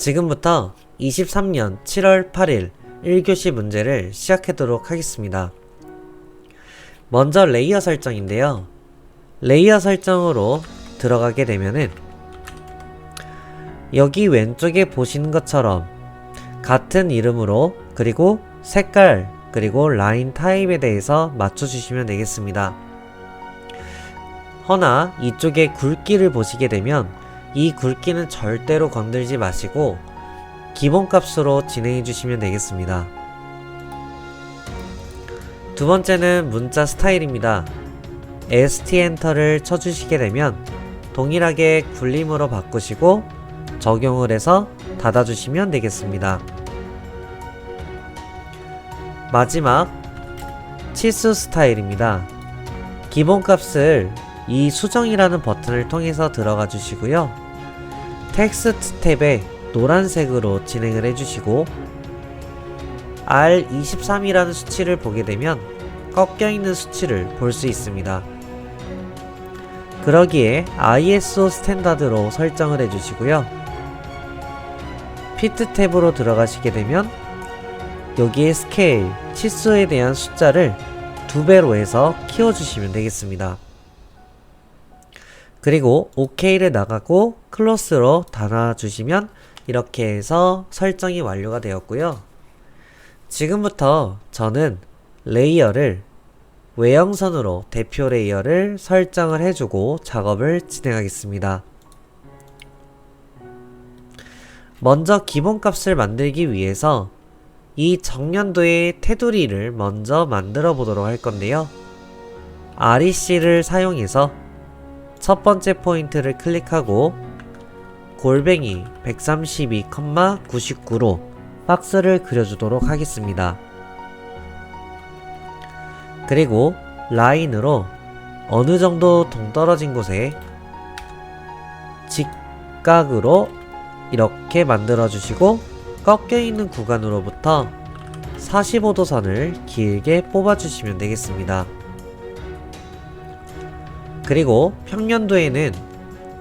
지금부터 23년 7월 8일 1교시 문제를 시작하도록 하겠습니다. 먼저 레이어 설정인데요. 레이어 설정으로 들어가게 되면은 여기 왼쪽에 보시는 것처럼 같은 이름으로 그리고 색깔 그리고 라인 타입에 대해서 맞춰주시면 되겠습니다. 허나 이쪽에 굵기를 보시게 되면 이 굵기는 절대로 건들지 마시고 기본값으로 진행해 주시면 되겠습니다. 두 번째는 문자 스타일입니다. ST 엔터를 쳐주시게 되면 동일하게 굴림으로 바꾸시고 적용을 해서 닫아주시면 되겠습니다. 마지막 치수 스타일입니다. 기본값을 이 수정이라는 버튼을 통해서 들어가 주시고요. 텍스트 탭에 노란색으로 진행을 해주시고 R23이라는 수치를 보게 되면 꺾여있는 수치를 볼 수 있습니다. 그러기에 ISO 스탠다드로 설정을 해주시고요. 피트 탭으로 들어가시게 되면 여기에 스케일, 치수에 대한 숫자를 2배로 해서 키워주시면 되겠습니다. 그리고 OK를 나가고 클로스로 닫아주시면 이렇게 해서 설정이 완료가 되었고요. 지금부터 저는 레이어를 외형선으로 대표 레이어를 설정을 해주고 작업을 진행하겠습니다. 먼저 기본값을 만들기 위해서 이 정면도의 테두리를 먼저 만들어 보도록 할 건데요. REC를 사용해서 첫 번째 포인트를 클릭하고 골뱅이 132,99로 박스를 그려주도록 하겠습니다. 그리고 라인으로 어느 정도 동떨어진 곳에 직각으로 이렇게 만들어 주시고 꺾여있는 구간으로부터 45도 선을 길게 뽑아 주시면 되겠습니다. 그리고 평면도에는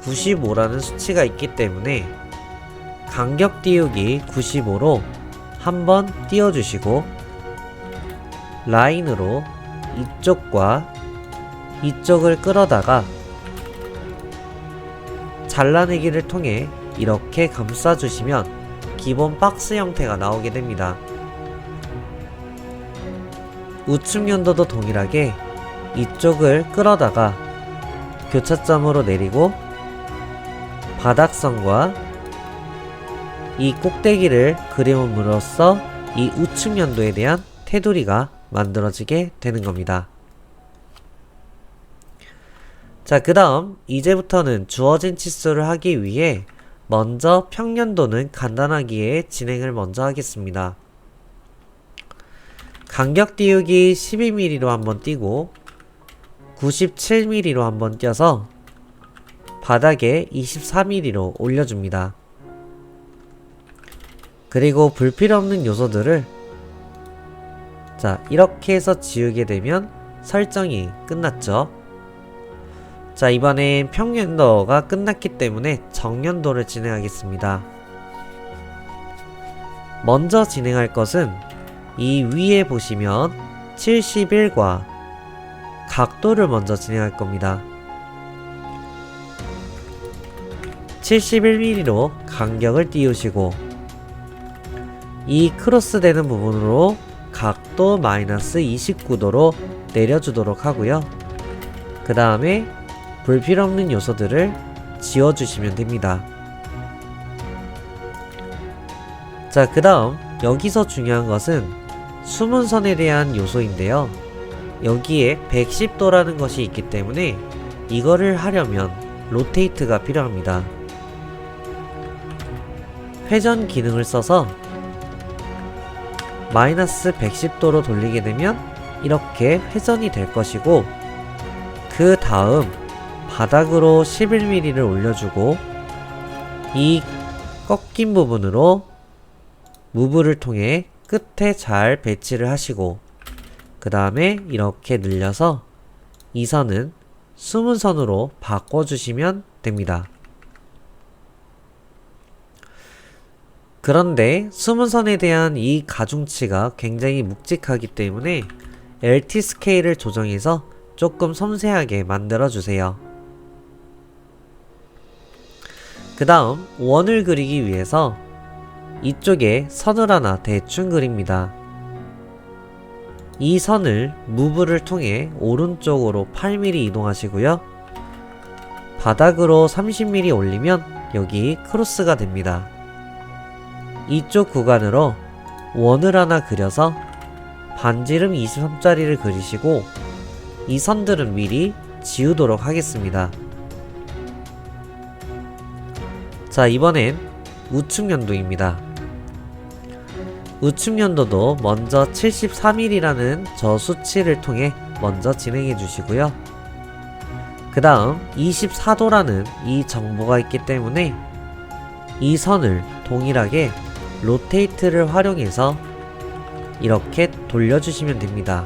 95라는 수치가 있기 때문에 간격 띄우기 95로 한번 띄워주시고 라인으로 이쪽과 이쪽을 끌어다가 잘라내기를 통해 이렇게 감싸주시면 기본 박스 형태가 나오게 됩니다. 우측 연도도 동일하게 이쪽을 끌어다가 교차점으로 내리고 바닥선과 이 꼭대기를 그림으로써 이 우측 연도에 대한 테두리가 만들어지게 되는 겁니다. 자, 그 다음 이제부터는 주어진 치수를 하기 위해 먼저 평면도는 간단하기에 진행을 먼저 하겠습니다. 간격 띄우기 12mm로 한번 띄고 97mm로 한번 띄어서 바닥에 24mm로 올려줍니다. 그리고 불필요없는 요소들을 이렇게 해서 지우게 되면 설정이 끝났죠. 자, 이번엔 평면도가 끝났기 때문에 정면도를 진행하겠습니다. 먼저 진행할 것은 이 위에 보시면 71과 각도를 먼저 진행할 겁니다. 71mm로 간격을 띄우시고 이 크로스 되는 부분으로 각도 마이너스 29도로 내려주도록 하고요. 그 다음에 불필요없는 요소들을 지워주시면 됩니다. 자, 그 다음 여기서 중요한 것은 숨은 선에 대한 요소인데요. 여기에 110도라는 것이 있기 때문에 이거를 하려면 로테이트가 필요합니다. 회전 기능을 써서 마이너스 110도로 돌리게 되면 이렇게 회전이 될 것이고, 그 다음 바닥으로 11mm를 올려주고 이 꺾인 부분으로 무브를 통해 끝에 잘 배치를 하시고 그 다음에 이렇게 늘려서 이 선은 숨은 선으로 바꿔주시면 됩니다. 그런데 수문선에 대한 이 가중치가 굉장히 묵직하기 때문에 LT 스케일을 조정해서 조금 섬세하게 만들어주세요. 그 다음 원을 그리기 위해서 이쪽에 선을 하나 대충 그립니다. 이 선을 무브를 통해 오른쪽으로 8mm 이동하시고요. 바닥으로 30mm 올리면 여기 크로스가 됩니다. 이쪽 구간으로 원을 하나 그려서 반지름 23짜리를 그리시고 이 선들은 미리 지우도록 하겠습니다. 자, 이번엔 우측면도입니다. 우측면도도 먼저 73mm라는 저 수치를 통해 먼저 진행해 주시고요. 그 다음 24도라는 이 정보가 있기 때문에 이 선을 동일하게 로테이트를 활용해서 이렇게 돌려주시면 됩니다.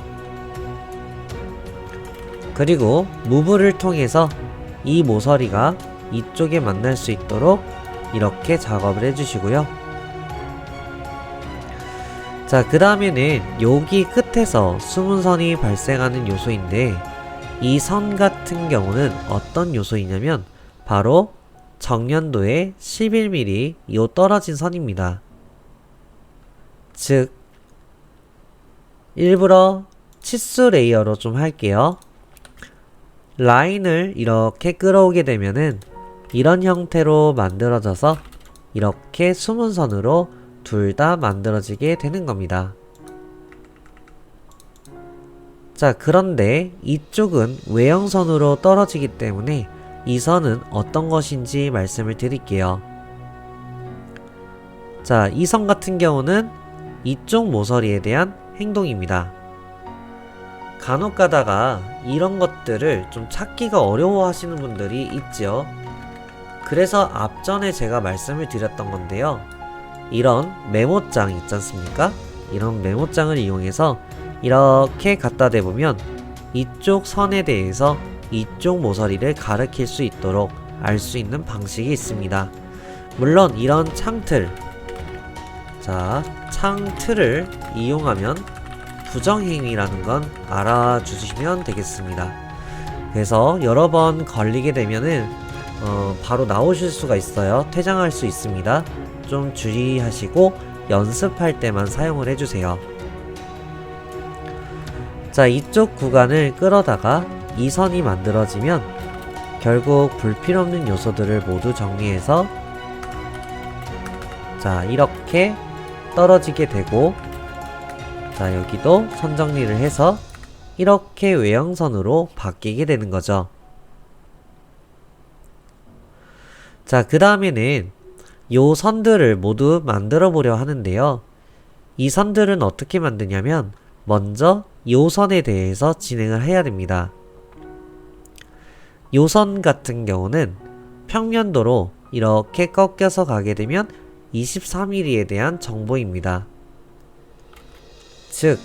그리고 무브를 통해서 이 모서리가 이쪽에 만날 수 있도록 이렇게 작업을 해주시고요. 자, 그 다음에는 여기 끝에서 수문선이 발생하는 요소인데 이 선 같은 경우는 어떤 요소이냐면 바로 정년도의 11mm 요 떨어진 선입니다. 즉 일부러 치수 레이어로 좀 할게요. 라인을 이렇게 끌어오게 되면은 이런 형태로 만들어져서 이렇게 수문선으로 둘 다 만들어지게 되는 겁니다. 자, 그런데 이쪽은 외형선으로 떨어지기 때문에 이 선은 어떤 것인지 말씀을 드릴게요. 자, 이 선 같은 경우는 이쪽 모서리에 대한 행동입니다. 간혹 가다가 이런 것들을 좀 찾기가 어려워 하시는 분들이 있죠. 그래서 앞전에 제가 말씀을 드렸던 건데요. 이런 메모장 있지 않습니까? 이런 메모장을 이용해서 이렇게 갖다 대보면 이쪽 선에 대해서 이쪽 모서리를 가리킬 수 있도록 알 수 있는 방식이 있습니다. 물론 이런 창틀, 자, 창틀을 이용하면 부정행위라는 건 알아주시면 되겠습니다. 그래서 여러 번 걸리게 되면은 바로 나오실 수가 있어요. 퇴장할 수 있습니다. 좀 주의하시고 연습할 때만 사용을 해주세요. 자, 이쪽 구간을 끌어다가 이 선이 만들어지면 결국 불필요없는 요소들을 모두 정리해서 자, 이렇게 떨어지게 되고 자, 여기도 선 정리를 해서 이렇게 외형선으로 바뀌게 되는 거죠. 자, 그 다음에는 요 선들을 모두 만들어 보려 하는데요. 이 선들은 어떻게 만드냐면 먼저 요 선에 대해서 진행을 해야 됩니다. 요 선 같은 경우는 평면도로 이렇게 꺾여서 가게 되면 24mm에 대한 정보입니다. 즉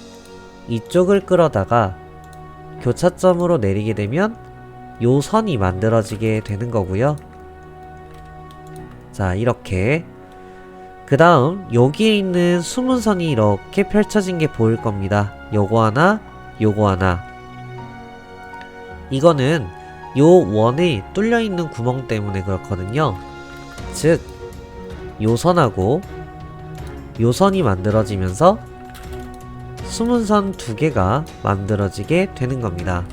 이쪽을 끌어다가 교차점으로 내리게 되면 요 선이 만들어지게 되는 거고요. 자, 이렇게 그 다음 여기에 있는 수문선이 이렇게 펼쳐진 게 보일 겁니다. 요거 하나, 요거 하나. 이거는 요 원에 뚫려 있는 구멍 때문에 그렇거든요. 즉 요 선하고 요 선이 만들어지면서 수문선 두 개가 만들어지게 되는 겁니다.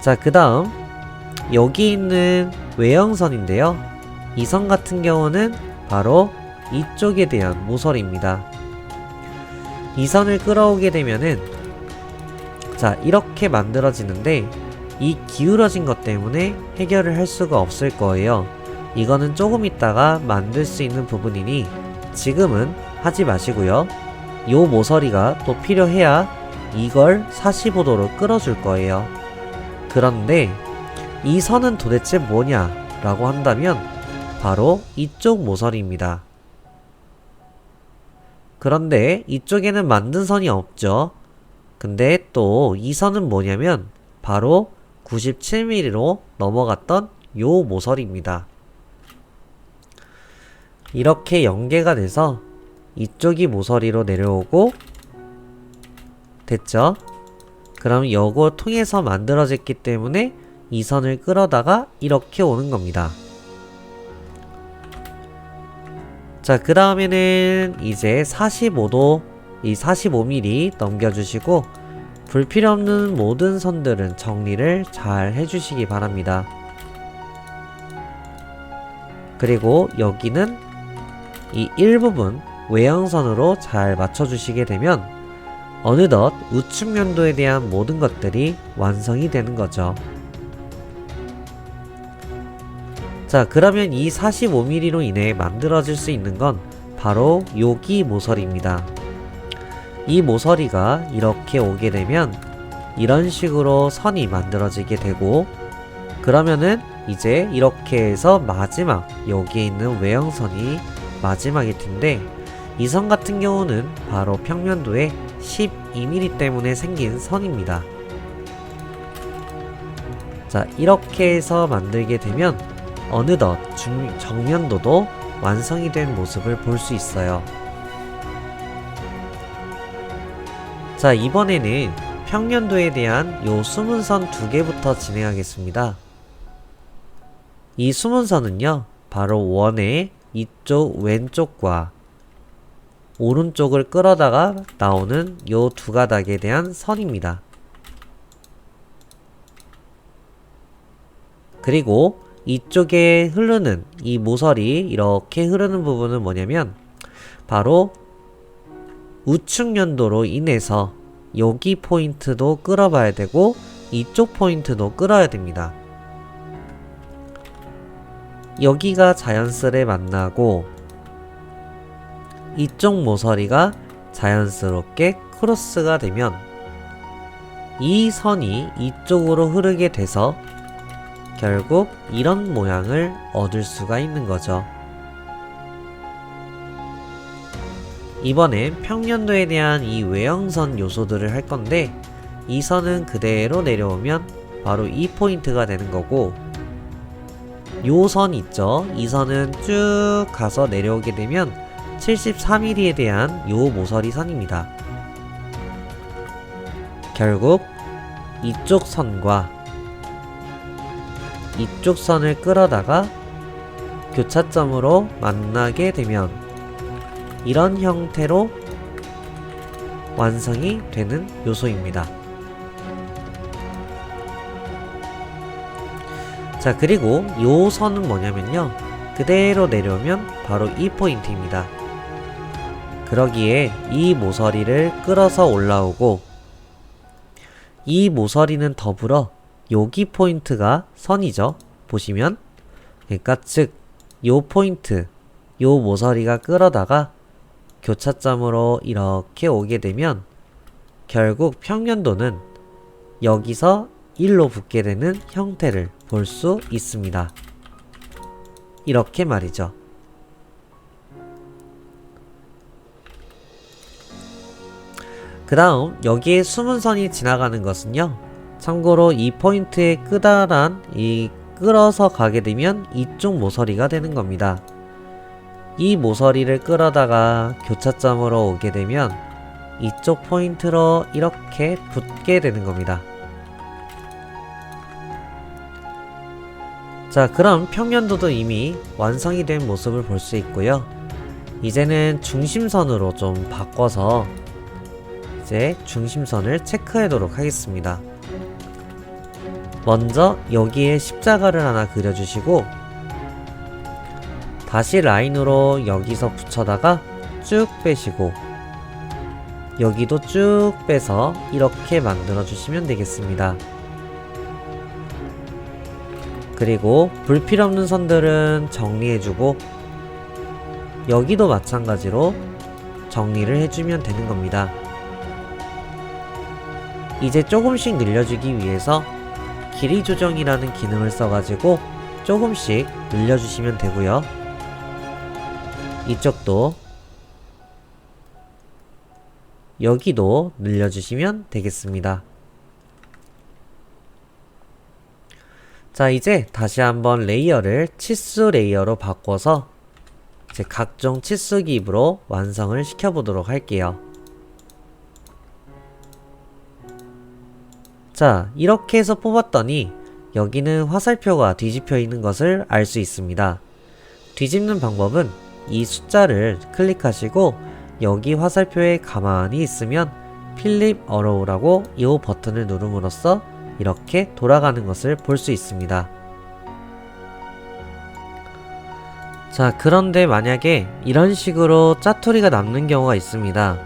자, 그 다음 여기 있는 외형선인데요. 이 선 같은 경우는 바로 이쪽에 대한 모서리입니다. 이 선을 끌어오게 되면은 자, 이렇게 만들어지는데 이 기울어진 것 때문에 해결을 할 수가 없을 거예요. 이거는 조금 있다가 만들 수 있는 부분이니 지금은 하지 마시고요. 요 모서리가 또 필요해야 이걸 45도로 끌어줄 거예요. 그런데 이 선은 도대체 뭐냐 라고 한다면 바로 이쪽 모서리입니다. 그런데 이쪽에는 만든 선이 없죠. 근데 또 이 선은 뭐냐면 바로 97mm로 넘어갔던 요 모서리입니다. 이렇게 연계가 돼서 이쪽이 모서리로 내려오고 됐죠? 그럼 요거 통해서 만들어졌기 때문에 이 선을 끌어다가 이렇게 오는 겁니다. 자, 그 다음에는 이제 45도, 이 45mm 넘겨주시고 불필요 없는 모든 선들은 정리를 잘 해주시기 바랍니다. 그리고 여기는 이 일부분 외형선으로 잘 맞춰주시게 되면 어느덧 우측면도에 대한 모든 것들이 완성이 되는 거죠. 자, 그러면 이 45mm로 인해 만들어질 수 있는 건 바로 여기 모서리입니다. 이 모서리가 이렇게 오게 되면 이런 식으로 선이 만들어지게 되고, 그러면은 이제 이렇게 해서 마지막 여기에 있는 외형선이 마지막일 텐데, 이 선 같은 경우는 바로 평면도에 12mm 때문에 생긴 선입니다. 자, 이렇게 해서 만들게 되면 어느덧 정면도도 완성이 된 모습을 볼 수 있어요. 자, 이번에는 평면도에 대한 요 수문선 두 개부터 진행하겠습니다. 이 수문선은요, 바로 원의 이쪽 왼쪽과 오른쪽을 끌어다가 나오는 요 두 가닥에 대한 선입니다. 그리고 이쪽에 흐르는 이 모서리 이렇게 흐르는 부분은 뭐냐면 바로 우측면도로 인해서 여기 포인트도 끌어봐야 되고 이쪽 포인트도 끌어야 됩니다. 여기가 자연스레 만나고 이쪽 모서리가 자연스럽게 크로스가 되면 이 선이 이쪽으로 흐르게 돼서 결국 이런 모양을 얻을 수가 있는 거죠. 이번엔 평면도에 대한 이 외형선 요소들을 할 건데, 이 선은 그대로 내려오면 바로 이 포인트가 되는 거고, 요 선 있죠? 이 선은 쭉 가서 내려오게 되면 74mm에 대한 요 모서리 선입니다. 결국 이쪽 선과 이쪽 선을 끌어다가 교차점으로 만나게 되면 이런 형태로 완성이 되는 요소입니다. 자, 그리고 요 선은 뭐냐면요, 그대로 내려오면 바로 이 포인트입니다. 그러기에 이 모서리를 끌어서 올라오고, 이 모서리는 더불어 여기 포인트가 선이죠. 보시면, 그러니까 즉 요 포인트, 요 모서리가 끌어다가 교차점으로 이렇게 오게 되면 결국 평면도는 여기서 1로 붙게 되는 형태를 볼 수 있습니다. 이렇게 말이죠. 그 다음 여기에 수문선이 지나가는 것은요, 참고로 이 포인트의 끝단한 이 끌어서 가게 되면 이쪽 모서리가 되는 겁니다. 이 모서리를 끌어다가 교차점으로 오게 되면 이쪽 포인트로 이렇게 붙게 되는 겁니다. 자, 그럼 평면도도 이미 완성이 된 모습을 볼 수 있고요. 이제는 중심선으로 좀 바꿔서 이제 중심선을 체크하도록 하겠습니다. 먼저 여기에 십자가를 하나 그려주시고, 다시 라인으로 여기서 붙여다가 쭉 빼시고, 여기도 쭉 빼서 이렇게 만들어 주시면 되겠습니다. 그리고 불필요 없는 선들은 정리해주고, 여기도 마찬가지로 정리를 해주면 되는 겁니다. 이제 조금씩 늘려주기 위해서 길이 조정이라는 기능을 써가지고 조금씩 늘려주시면 되고요. 이쪽도 여기도 늘려주시면 되겠습니다. 자, 이제 다시 한번 레이어를 치수 레이어로 바꿔서 이제 각종 치수 기입으로 완성을 시켜보도록 할게요. 자, 이렇게 해서 뽑았더니 여기는 화살표가 뒤집혀 있는 것을 알 수 있습니다. 뒤집는 방법은 이 숫자를 클릭하시고 여기 화살표에 가만히 있으면 필립 어로우라고 이 버튼을 누름으로써 이렇게 돌아가는 것을 볼 수 있습니다. 자, 그런데 만약에 이런 식으로 짜투리가 남는 경우가 있습니다.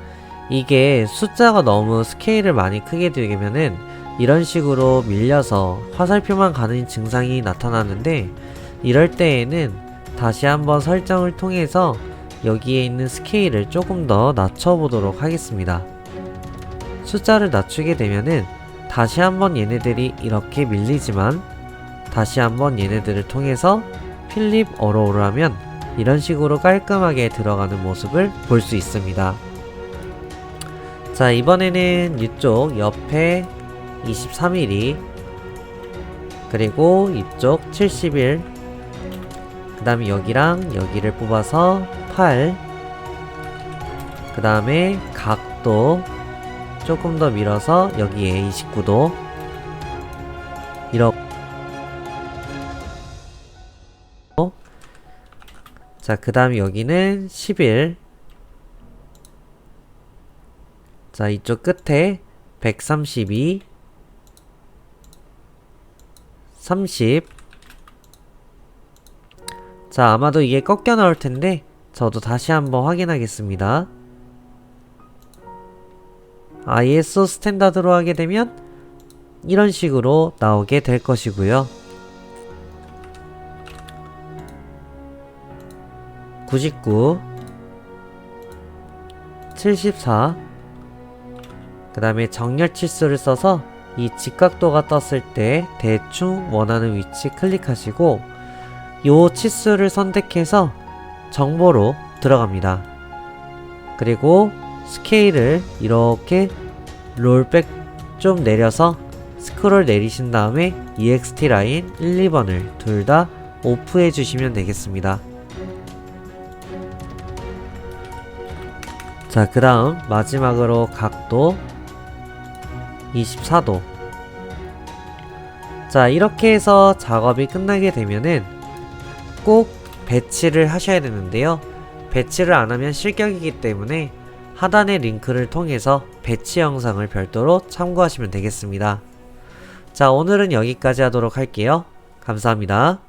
이게 숫자가 너무 스케일을 많이 크게 들이면은 이런 식으로 밀려서 화살표만 가는 증상이 나타나는데, 이럴 때에는 다시 한번 설정을 통해서 여기에 있는 스케일을 조금 더 낮춰보도록 하겠습니다. 숫자를 낮추게 되면은 다시 한번 얘네들이 이렇게 밀리지만 다시 한번 얘네들을 통해서 필립 어로우를 하면 이런 식으로 깔끔하게 들어가는 모습을 볼 수 있습니다. 자, 이번에는 이쪽 옆에 23mm, 그리고 이쪽 71, 그 다음에 여기랑 여기를 뽑아서 8, 그 다음에 각도 조금 더 밀어서 여기에 29도, 이렇게. 자, 그 다음에 여기는 11. 자, 이쪽 끝에 132, 30. 자, 아마도 이게 꺾여 나올 텐데 저도 다시 한번 확인하겠습니다. ISO 스탠다드로 하게 되면 이런 식으로 나오게 될 것이고요. 99, 74, 그 다음에 정렬 치수를 써서 이 직각도가 떴을 때 대충 원하는 위치 클릭하시고 요 치수를 선택해서 정보로 들어갑니다. 그리고 스케일을 이렇게 롤백 좀 내려서 스크롤 내리신 다음에 EXT 라인 1, 2번을 둘 다 오프 해주시면 되겠습니다. 자, 그 다음 마지막으로 각도 24도. 자, 이렇게 해서 작업이 끝나게 되면은 꼭 배치를 하셔야 되는데요. 배치를 안 하면 실격이기 때문에 하단의 링크를 통해서 배치 영상을 별도로 참고하시면 되겠습니다. 자, 오늘은 여기까지 하도록 할게요. 감사합니다.